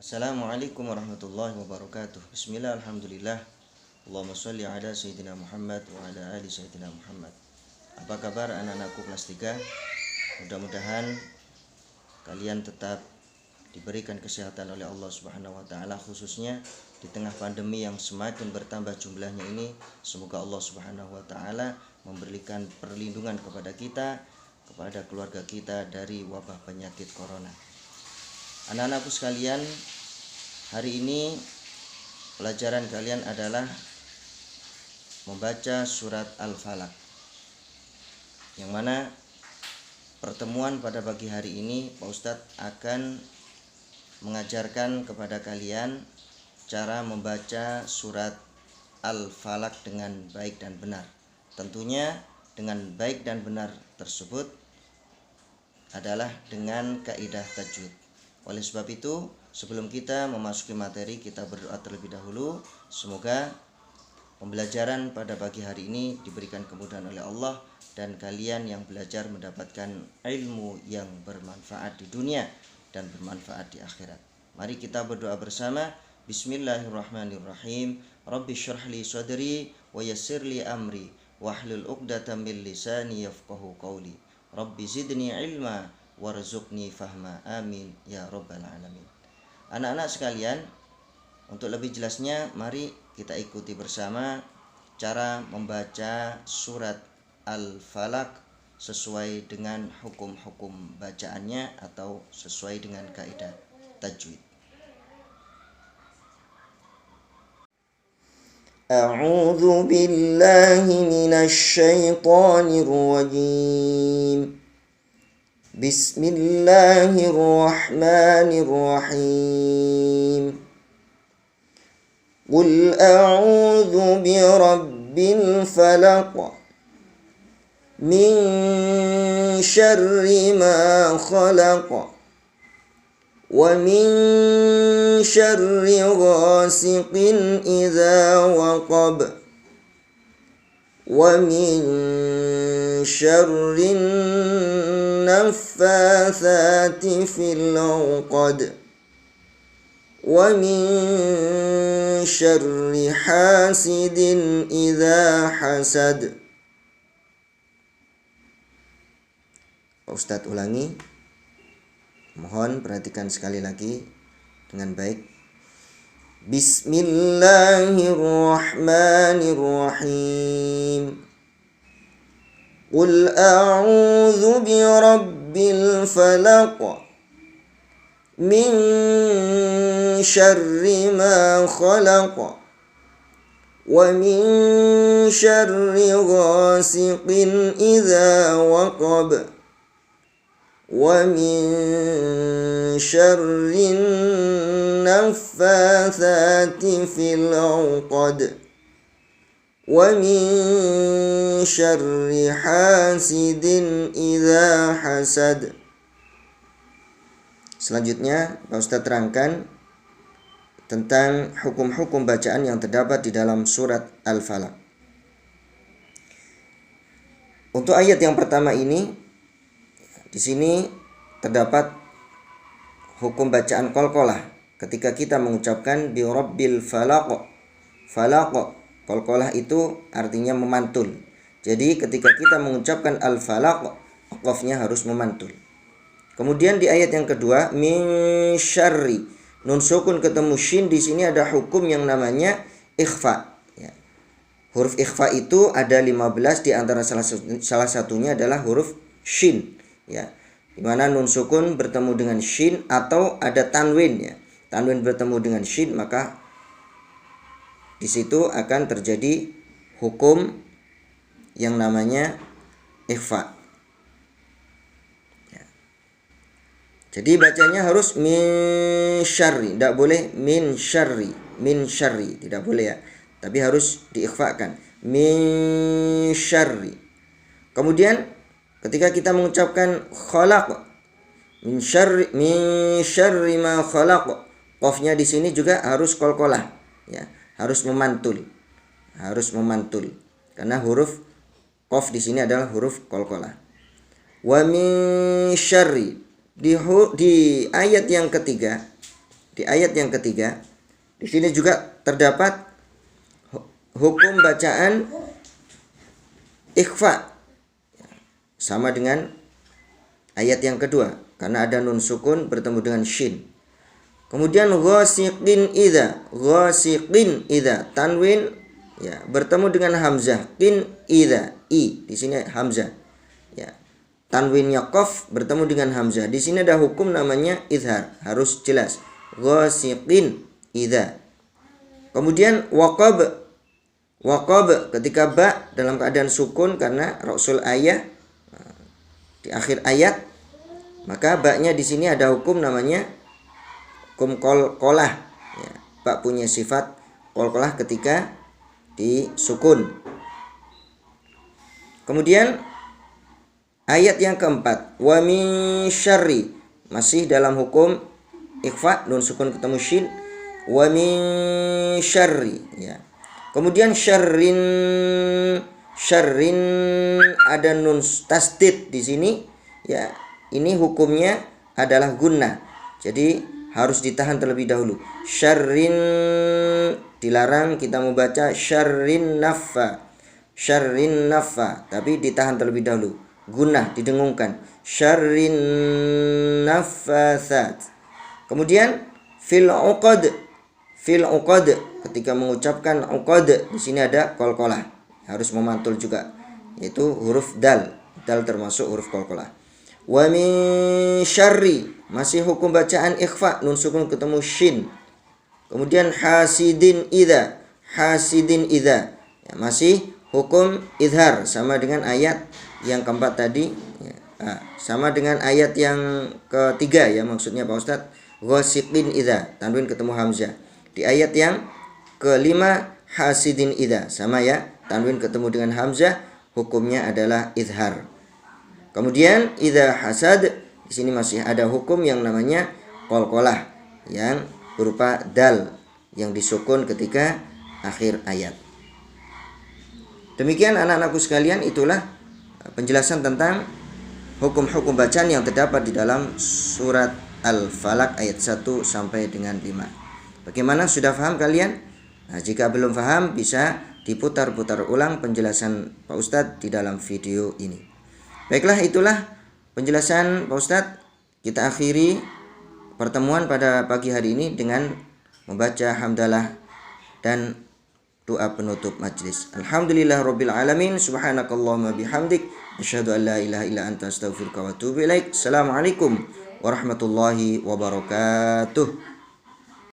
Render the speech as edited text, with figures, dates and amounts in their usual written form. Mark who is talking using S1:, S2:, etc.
S1: Assalamualaikum warahmatullahi wabarakatuh. Bismillah, alhamdulillah. Allahumma sholli ala sayyidina Muhammad wa ala ali sayyidina Muhammad. Apa kabar anak-anakku kelas 3? Mudah-mudahan kalian tetap diberikan kesehatan oleh Allah Subhanahu wa taala, khususnya di tengah pandemi yang semakin bertambah jumlahnya ini. Semoga Allah Subhanahu wa taala memberikan perlindungan kepada kita, kepada keluarga kita dari wabah penyakit corona. Anak-anakku sekalian, hari ini pelajaran kalian adalah membaca surat Al-Falaq, yang mana pertemuan pada pagi hari ini Pak Ustadz akan mengajarkan kepada kalian cara membaca surat Al-Falaq dengan baik dan benar. Tentunya dengan baik dan benar tersebut adalah dengan kaidah tajwid. Oleh sebab itu, sebelum kita memasuki materi, kita berdoa terlebih dahulu. Semoga pembelajaran pada pagi hari ini diberikan kemudahan oleh Allah, dan kalian yang belajar mendapatkan ilmu yang bermanfaat di dunia dan bermanfaat di akhirat. Mari kita berdoa bersama. Bismillahirrahmanirrahim. Rabbi syrahli sadri wa yassirli amri wahlul 'uqdatam min lisani yafqahu qawli. Rabbi zidni ilma warzuqni fahma, amin ya rabbal alamin. Anak-anak sekalian, untuk lebih jelasnya mari kita ikuti bersama cara membaca surat Al-Falaq sesuai dengan hukum-hukum bacaannya atau sesuai dengan kaidah tajwid. A'udzu billahi minasy syaithanir rajim. Bismillahirrahmanirrahim. Qul a'udzu birabbil falaq min syarri ma khalaq wa min syarri ghasiqin idza waqab wa min syarrin naffatsati fil 'uqad wa min syarri hasidin idza hasad. Ustadz ulangi, mohon perhatikan sekali lagi dengan baik. Bismillahirrahmanirrahim. Qul a'udzu birabbil falaq min syarri ma khalaq wa min syarri ghasiqin idza waqab wa min syarrin naffatsati fil 'uqad wa min syarri hasidin idza hasad. Selanjutnya Pak Ustadz terangkan tentang hukum-hukum bacaan yang terdapat di dalam surat Al-Falaq. Untuk ayat yang pertama ini, di sini terdapat hukum bacaan qalqalah ketika kita mengucapkan bi rabbil falaq. Falaq, qalqalah itu artinya memantul. Jadi ketika kita mengucapkan al-falaq, qafnya harus memantul. Kemudian di ayat yang kedua, min syarri, nun sukun ketemu shin, di sini ada hukum yang namanya ikhfa. Ya. Huruf ikhfa itu ada 15, di antara salah satunya adalah huruf shin. Ya. Di mana nun sukun bertemu dengan shin atau ada tanwin, ya. Tanwin bertemu dengan shin, maka di situ akan terjadi hukum yang namanya ikhfa. Jadi bacanya harus min syarri, tidak boleh min syarri, tidak boleh ya. Tapi harus diikhfakan, min syarri. Kemudian ketika kita mengucapkan khalaq, min syarri ma khalaq, qafnya di sini juga harus qalqalah, ya, harus memantul. Karena huruf qaf di sini adalah huruf qalqalah. Wa min syarri, di ayat yang ketiga di ayat yang ketiga, di sini juga terdapat hukum bacaan ikhfa sama dengan ayat yang kedua karena ada nun sukun bertemu dengan shin. Kemudian ghasiqin idza tanwin ya bertemu dengan hamzah qin idza di sini hamzah ya. Tanwinnya qaf bertemu dengan hamzah. Di sini ada hukum namanya izhar, harus jelas. Ghasiqin idza. Kemudian waqab ketika ba dalam keadaan sukun karena rasul ayah di akhir ayat, maka ba-nya di sini ada hukum namanya hukum qalqalah ya. Ba punya sifat qalqalah ketika disukun. Kemudian ayat yang keempat, wa min syarri, masih dalam hukum ikhfa, nun sukun ketemu shin, wa min syarri ya. Kemudian syarrin ada nun tasdid di sini ya. Ini hukumnya adalah gunnah. Jadi harus ditahan terlebih dahulu. Syarrin dilarang kita membaca syarrin naffa, tapi ditahan terlebih dahulu. Gunnah didengungkan. Syarrin naffatsat. Kemudian fil uqad ketika mengucapkan uqad di sini ada qalqalah. Harus memantul juga, yaitu huruf dal. Dal termasuk huruf qalqalah. Wa min syarri, masih hukum bacaan ikhfa, nun sukun ketemu shin. Kemudian hasidin idza ya, masih hukum izhar sama dengan ayat yang keempat tadi ya. Sama dengan ayat yang ketiga ya, maksudnya Pak Ustadz, ghasiqin idza tanwin ketemu hamzah. Di ayat yang kelima hasidin idza sama ya, tanwin ketemu dengan hamzah, hukumnya adalah izhar. Kemudian idza hasad, di sini masih ada hukum yang namanya qalqalah yang berupa dal yang disukun ketika akhir ayat. Demikian anak-anakku sekalian, itulah penjelasan tentang hukum-hukum bacaan yang terdapat di dalam surat Al-Falaq ayat 1 sampai dengan 5. Bagaimana, sudah paham kalian? Nah, jika belum paham bisa diputar-putar ulang penjelasan Pak Ustadz di dalam video ini. Baiklah, itulah penjelasan Pak Ustadz. Kita akhiri pertemuan pada pagi hari ini dengan membaca hamdalah dan doa penutup majlis. Alhamdulillahirabbil alamin, subhanakallahumma bihamdik, asyhadu an la ilaha illa anta astaghfiruka wa atubu ilaik. Assalamualaikum warahmatullahi wabarakatuh.